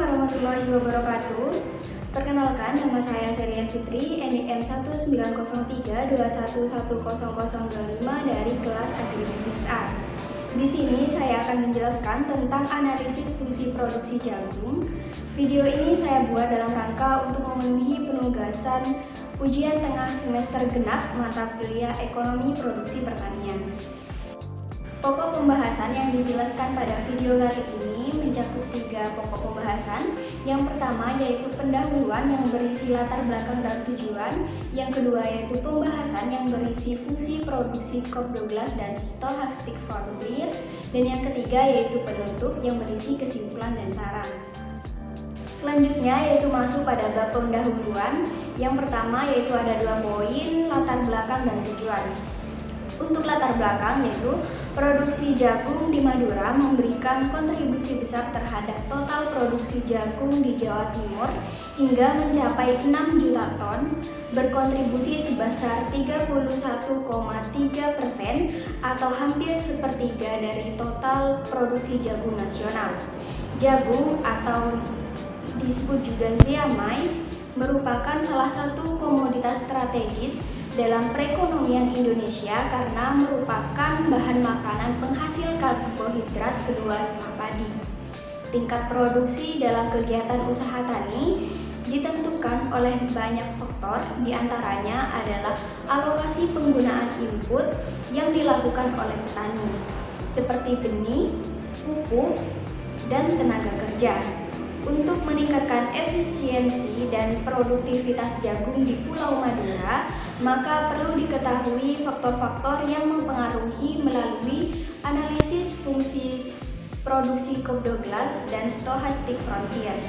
warahmatullahi wabarakatuh. Perkenalkan, nama saya Serian Fitri, NIM 19032110025 dari kelas Agribisnis A. Di sini saya akan menjelaskan tentang analisis fungsi produksi jagung. Video ini saya buat dalam rangka untuk memenuhi penugasan ujian tengah semester genap mata kuliah Ekonomi Produksi Pertanian. Pokok pembahasan yang dijelaskan pada video kali ini mencakup 3 pokok pembahasan. Yang pertama yaitu pendahuluan yang berisi latar belakang dan tujuan. Yang kedua yaitu pembahasan yang berisi fungsi produksi Cobb-Douglas dan stochastic frontier. Dan yang ketiga yaitu penutup yang berisi kesimpulan dan saran. Selanjutnya yaitu masuk pada bab pendahuluan. Yang pertama yaitu ada 2 poin, latar belakang dan tujuan. Untuk latar belakang yaitu produksi jagung di Madura memberikan kontribusi besar terhadap total produksi jagung di Jawa Timur hingga mencapai 6 juta ton, berkontribusi sebesar 31,3% atau hampir sepertiga dari total produksi jagung nasional. Jagung atau disebut juga siamais merupakan salah satu komoditas strategis dalam perekonomian Indonesia karena merupakan bahan makanan penghasil karbohidrat kedua setelah padi. Tingkat produksi dalam kegiatan usaha tani ditentukan oleh banyak faktor, diantaranya adalah alokasi penggunaan input yang dilakukan oleh petani, seperti benih, pupuk, dan tenaga kerja. Untuk meningkatkan efisiensi dan produktivitas jagung di Pulau Madura, maka perlu diketahui faktor-faktor yang mempengaruhi melalui analisis fungsi produksi Cobb-Douglas dan stochastic frontier.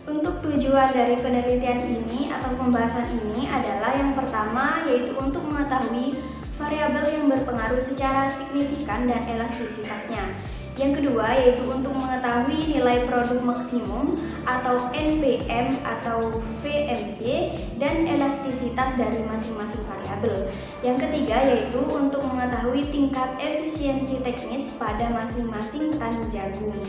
Untuk tujuan dari penelitian ini atau pembahasan ini adalah yang pertama yaitu untuk mengetahui variabel yang berpengaruh secara signifikan dan elastisitasnya. Yang kedua yaitu untuk mengetahui nilai produk maksimum atau NPM atau VMP dan elastisitas dari masing-masing variabel. Yang ketiga yaitu untuk mengetahui tingkat efisiensi teknis pada masing-masing tani jagung.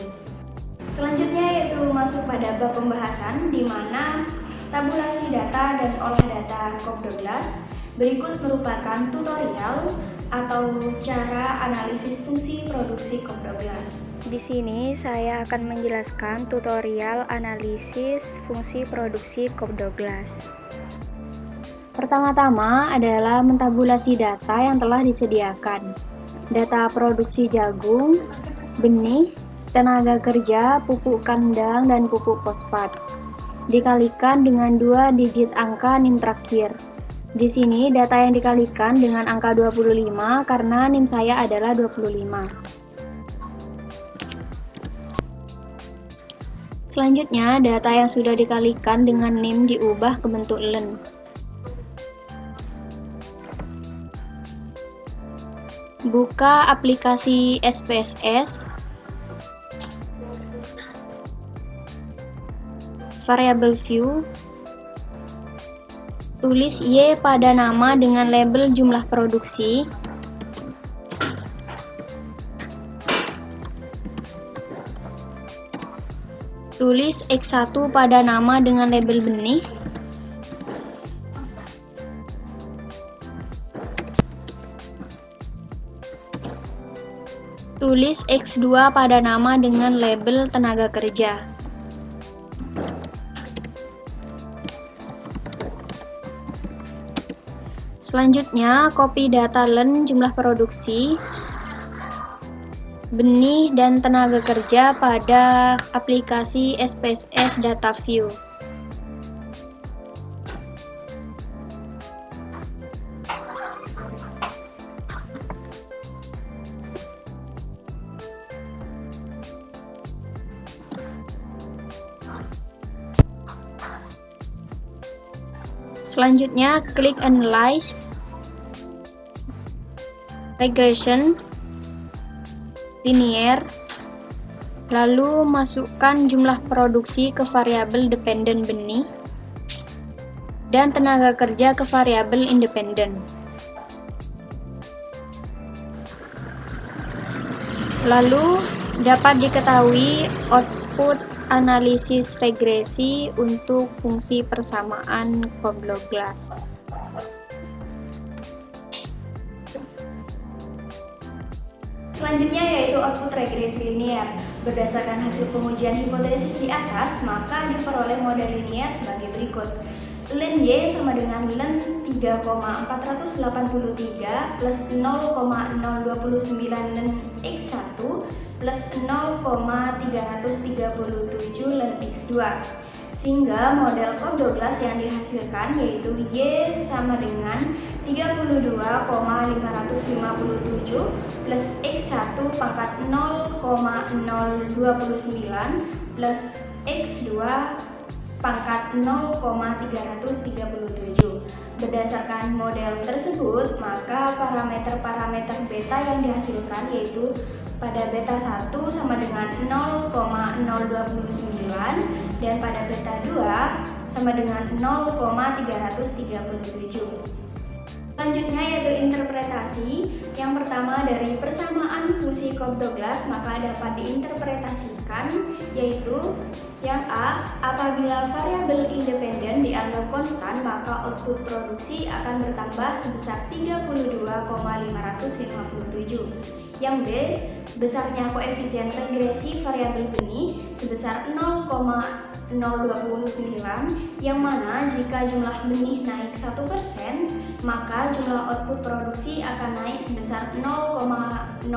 Selanjutnya yaitu masuk pada bab pembahasan di mana tabulasi data dan olah data Cobb-Douglas. Berikut merupakan tutorial atau cara analisis fungsi produksi Cobb-Douglas. Di sini saya akan menjelaskan tutorial analisis fungsi produksi Cobb-Douglas. Pertama-tama adalah mentabulasi data yang telah disediakan. Data produksi jagung, benih, tenaga kerja, pupuk kandang, dan pupuk fosfat. Dikalikan dengan 2 digit angka NIM terakhir. Di sini data yang dikalikan dengan angka 25 karena NIM saya adalah 25. Selanjutnya, data yang sudah dikalikan dengan NIM diubah ke bentuk len. Buka aplikasi SPSS. Variable view. Tulis Y pada nama dengan label jumlah produksi. Tulis X1 pada nama dengan label benih. Tulis X2 pada nama dengan label tenaga kerja. Selanjutnya, copy data len jumlah produksi, benih, dan tenaga kerja pada aplikasi SPSS Data View. Selanjutnya, klik Analyze, Regression, Linear, lalu masukkan jumlah produksi ke variabel dependent benih dan tenaga kerja ke variabel independent. Lalu dapat diketahui output output analisis regresi untuk fungsi persamaan Cobb-Douglas. Selanjutnya yaitu output regresi linear. Berdasarkan hasil pengujian hipotesis di atas, maka diperoleh model linear sebagai berikut. Len Y sama dengan len 3,483 plus 0,029 len X1 plus 0,337 len X2. Sehingga model Cobb-Douglas yang dihasilkan yaitu Y sama dengan 32,557 plus X1 pangkat 0,029 plus X2 pangkat 0,337. Berdasarkan model tersebut, maka parameter-parameter beta yang dihasilkan yaitu pada beta 1 sama dengan 0,029 dan pada beta 2 sama dengan 0,337. Selanjutnya yaitu interpretasi. Yang pertama dari persamaan fungsi Cobb-Douglas maka dapat diinterpretasikan yaitu yang A, apabila variabel independen dianggap konstan maka output produksi akan bertambah sebesar 32,557. Yang B, besarnya koefisien regresi variabel benih sebesar 0,029 yang mana jika jumlah benih naik 1% maka jumlah output produksi akan naik sebesar 0,029%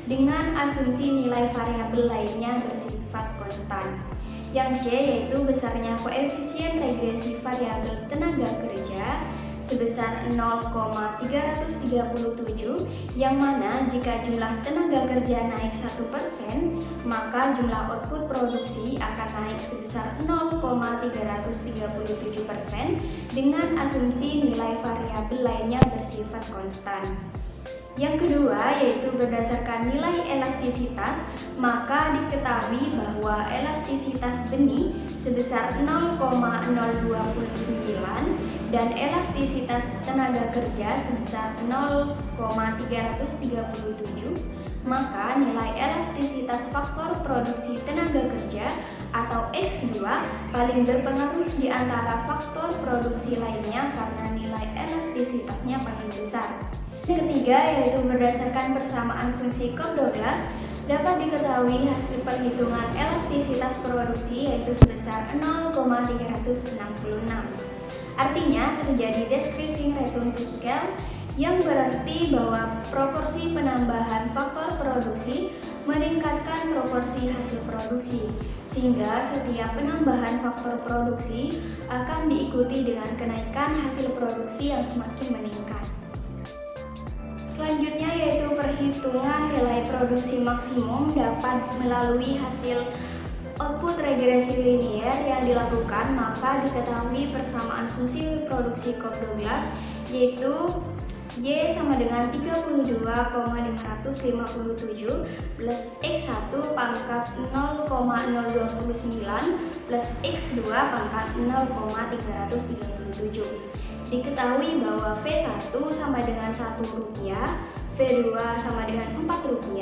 dengan asumsi nilai variabel lainnya bersifat konstan. Yang C yaitu besarnya koefisien regresi variabel tenaga kerja sebesar 0,337 yang mana jika jumlah tenaga kerja naik 1% maka jumlah output produksi akan naik sebesar 0,337% dengan asumsi nilai variabel lainnya bersifat konstan. Yang kedua yaitu berdasarkan nilai elastisitas maka diketahui bahwa elastisitas benih sebesar 0,029 dan elastisitas tenaga kerja sebesar 0,337 maka nilai elastisitas faktor produksi tenaga kerja atau X2 paling berpengaruh di antara faktor produksi lainnya karena nilai elastisitasnya paling besar. Yang ketiga yaitu berdasarkan persamaan fungsi Cobb-Douglas dapat diketahui hasil perhitungan elastisitas produksi yaitu sebesar 0,366. Artinya terjadi decreasing return to scale yang berarti bahwa proporsi penambahan faktor produksi meningkatkan proporsi hasil produksi sehingga setiap penambahan faktor produksi akan diikuti dengan kenaikan hasil produksi yang semakin meningkat. Selanjutnya yaitu perhitungan nilai produksi maksimum dapat melalui hasil output regresi linear yang dilakukan maka diketahui persamaan fungsi produksi Cobb-Douglas yaitu Y sama dengan 32,557 plus X1 pangkat 0,029 plus X2 pangkat 0,337. Diketahui bahwa V1 sama dengan Rp1, V2 sama dengan Rp4,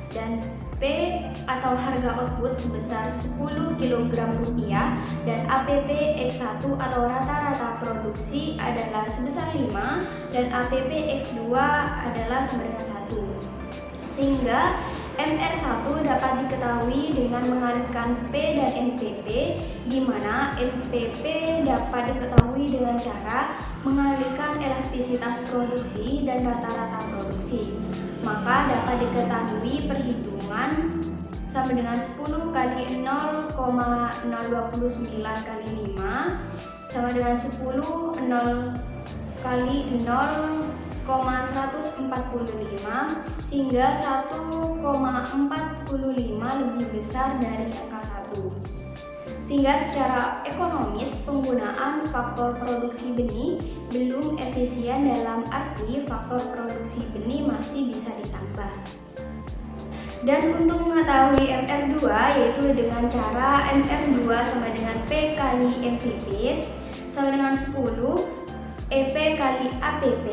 dan P atau harga output sebesar 10 kg rupiah dan APP X1 atau rata-rata produksi adalah sebesar 5 dan APP X2 adalah sama dengan 1. Sehingga MR1 dapat diketahui dengan mengalihkan P dan NPP, di mana NPP dapat diketahui dengan cara mengalihkan elastisitas produksi dan rata-rata produksi. Maka dapat diketahui perhitungan sama dengan 10 kali 0,029 kali 5 sama dengan 10 0 kali 0,145 hingga 1,45 lebih besar dari angka 1. Sehingga secara ekonomis penggunaan faktor produksi benih belum efisien dalam arti faktor produksi benih masih bisa ditambah. Dan untuk mengetahui MR2 yaitu dengan cara MR2 sama dengan P kali MPP sama dengan 10 EP kali APP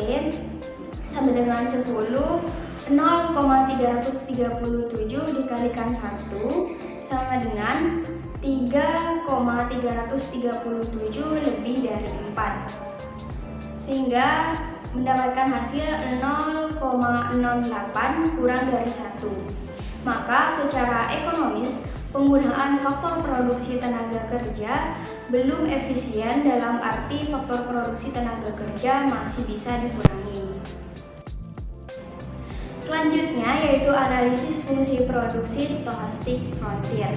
sama dengan 10, 0,337 dikalikan 1 sama dengan 3,337 lebih dari 4, sehingga mendapatkan hasil 0,08 kurang dari 1. Maka secara ekonomis, penggunaan faktor produksi tenaga kerja belum efisien, dalam arti faktor produksi tenaga kerja masih bisa dikurangi. Selanjutnya yaitu analisis fungsi produksi stochastic frontier.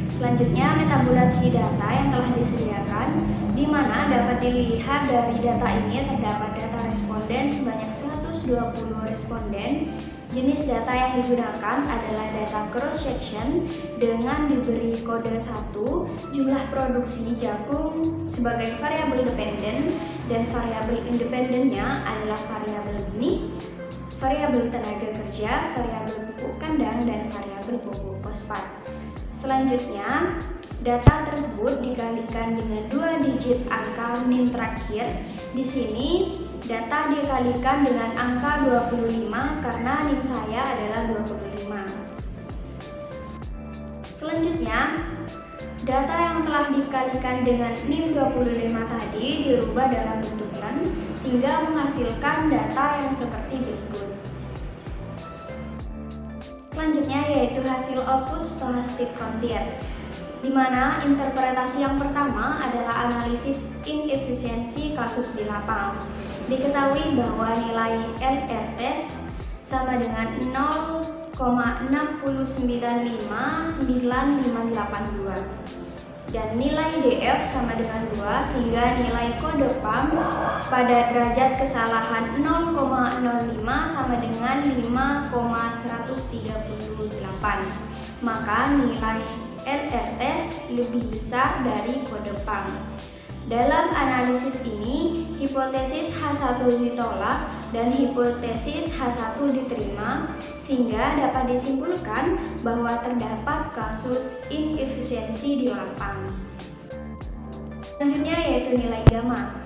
Selanjutnya metabolasi data yang telah disediakan, di mana dapat dilihat dari data ini terdapat data responden sebanyak 120 responden. Jenis data yang digunakan adalah data cross section dengan diberi kode 1, jumlah produksi jagung sebagai variabel dependen, dan variabel independennya adalah variabel benih, variabel tenaga kerja, variabel pupuk kandang, dan variabel pupuk fosfat. Selanjutnya, data tersebut dikalikan dengan 2 digit angka NIM terakhir. Di sini data dikalikan dengan angka 25 karena NIM saya adalah 25. Selanjutnya, data yang telah dikalikan dengan NIM 25 tadi dirubah dalam bentuk LAN sehingga menghasilkan data yang seperti berikut. Selanjutnya yaitu hasil output stochastic frontier, di mana interpretasi yang pertama adalah analisis inefisiensi kasus di lapang. Diketahui bahwa nilai LR test sama dengan 0,6095952 dan nilai DF sama dengan 2, sehingga nilai kode PAM pada derajat kesalahan 0,05 sama dengan 5,138. Maka nilai LR test lebih besar dari kode PAM. Dalam analisis ini, hipotesis H1 ditolak dan hipotesis H1 diterima, sehingga dapat disimpulkan bahwa terdapat kasus inefisiensi di lapang. Selanjutnya yaitu nilai gamma.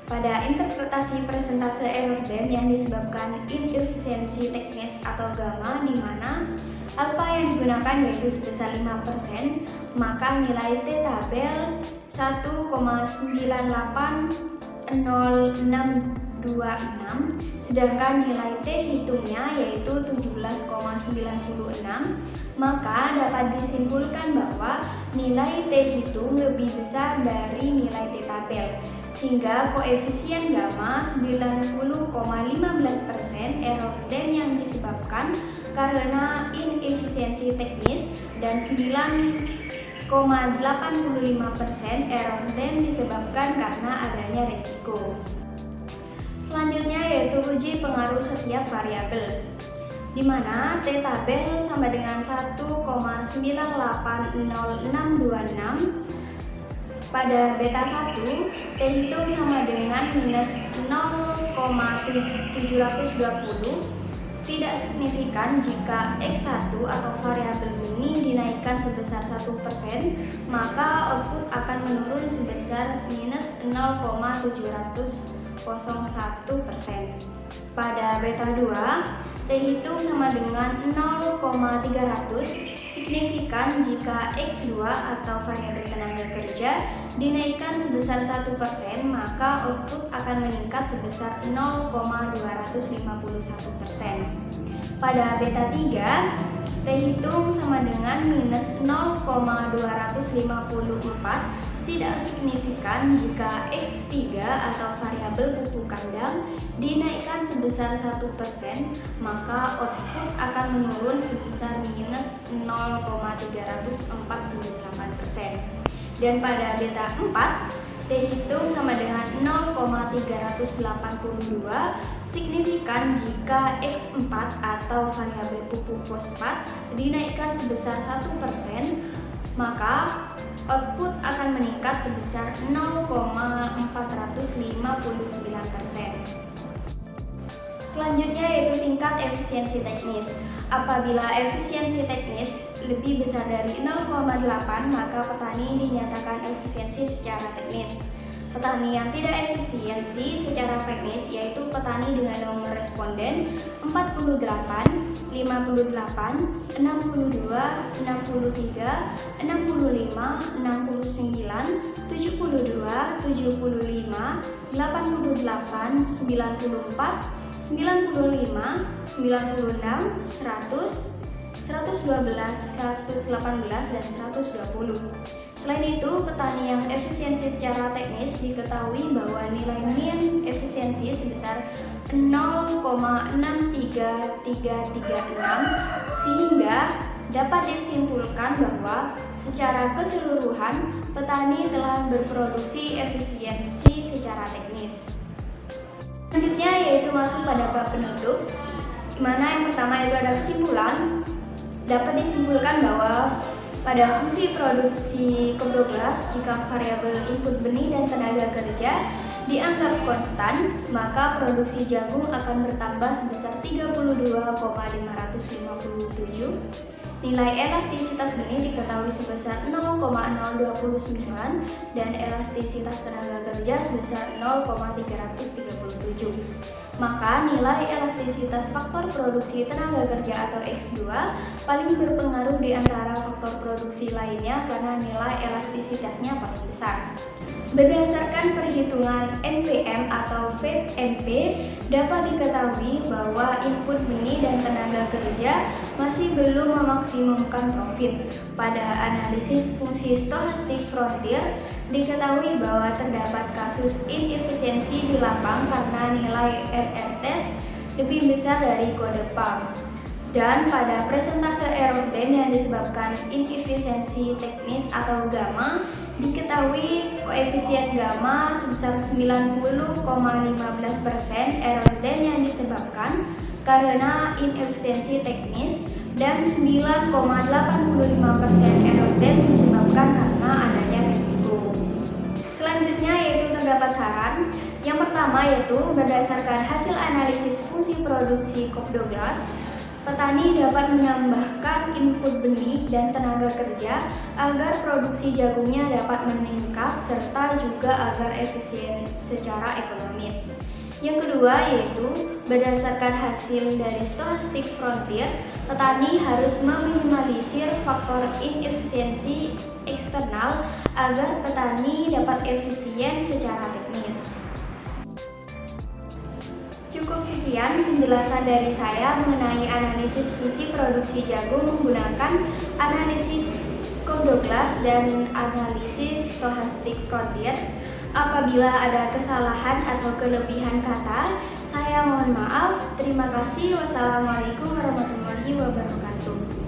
Pada interpretasi presentase error DEM yang disebabkan inefisiensi teknis atau gamma, di mana alfa yang digunakan yaitu sebesar 5%, maka nilai T tabel 1,980626, sedangkan nilai T hitungnya yaitu 17,96, maka dapat disimpulkan bahwa nilai T hitung lebih besar dari nilai T tabel, sehingga koefisien gamma 90,15% error DEM yang disebabkan karena inefisiensi teknis dan 9,85% error DEM disebabkan karena adanya resiko. Selanjutnya yaitu uji pengaruh setiap variabel, di mana T tabel sama dengan 1,980626. Pada beta 1, T hitung sama dengan minus 0,720. Tidak signifikan jika X1 atau variabel ini dinaikkan sebesar 1%, maka output akan menurun sebesar minus 0,701%. Pada beta 2, T hitung sama dengan 0,300, signifikan jika X2 atau variabel tenaga kerja dinaikkan sebesar 1%, maka output akan meningkat sebesar 0,251%. Pada beta 3, T hitung sama dengan minus 0,254, tidak signifikan jika X3 atau variabel pupuk kandang dinaikkan sebesar 1%, maka output akan menurun sebesar minus 0,348%. Dan pada beta 4, T hitung sama dengan 0,382, signifikan jika X4 atau variabel pupuk fosfat dinaikkan sebesar 1%, maka output akan meningkat sebesar 0,459%. Selanjutnya yaitu tingkat efisiensi teknis. Apabila efisiensi teknis lebih besar dari 0,8, maka petani dinyatakan efisiensi secara teknis. Petani yang tidak efisiensi secara teknis yaitu petani dengan nomor responden 48, 58, 62, 63, 65, 69, 72, 75, 88, 94, 95, 96, 100, 112, 118, dan 120. Selain itu, petani yang efisiensi secara teknis diketahui bahwa nilai min efisiensi sebesar 0,63336 sehingga dapat disimpulkan bahwa secara keseluruhan petani telah berproduksi efisiensi secara teknis. Selanjutnya yaitu masuk pada bab penutup, di mana yang pertama itu ada kesimpulan. Dapat disimpulkan bahwa pada fungsi produksi COP12 jika variabel input benih dan tenaga kerja dianggap konstan, maka produksi jagung akan bertambah sebesar 32,557. Nilai elastisitas benih diketahui sebesar 0,029 dan elastisitas tenaga kerja sebesar 0,337. Maka nilai elastisitas faktor produksi tenaga kerja atau X2 paling berpengaruh di antara faktor produksi lainnya karena nilai elastisitasnya paling besar. Berdasarkan perhitungan NPM atau VMP, dapat diketahui bahwa input benih dan tenaga kerja masih belum memaksimumkan profit. Pada analisis fungsi stochastic frontier, diketahui bahwa terdapat kasus inefisiensi di lapang karena nilai RRTEST lebih besar dari kode PAM. Dan pada presentase error den yang disebabkan inefisiensi teknis atau gamma, diketahui koefisien gamma sebesar 90,15%. Error den yang disebabkan karena inefisiensi teknis dan 9,85% error den disebabkan karena adanya resiko. Selanjutnya yaitu terdapat saran. Yang pertama yaitu berdasarkan hasil analisis fungsi produksi COP12, petani dapat menambahkan input benih dan tenaga kerja agar produksi jagungnya dapat meningkat serta juga agar efisien secara ekonomis. Yang kedua yaitu berdasarkan hasil dari stochastic frontier, petani harus meminimalisir faktor inefisiensi eksternal agar petani dapat efisien secara teknis. Cukup sekian penjelasan dari saya mengenai analisis fungsi produksi jagung menggunakan analisis COP12 dan analisis stochastic frontier. Apabila ada kesalahan atau kelebihan kata, saya mohon maaf. Terima kasih. Wassalamualaikum warahmatullahi wabarakatuh.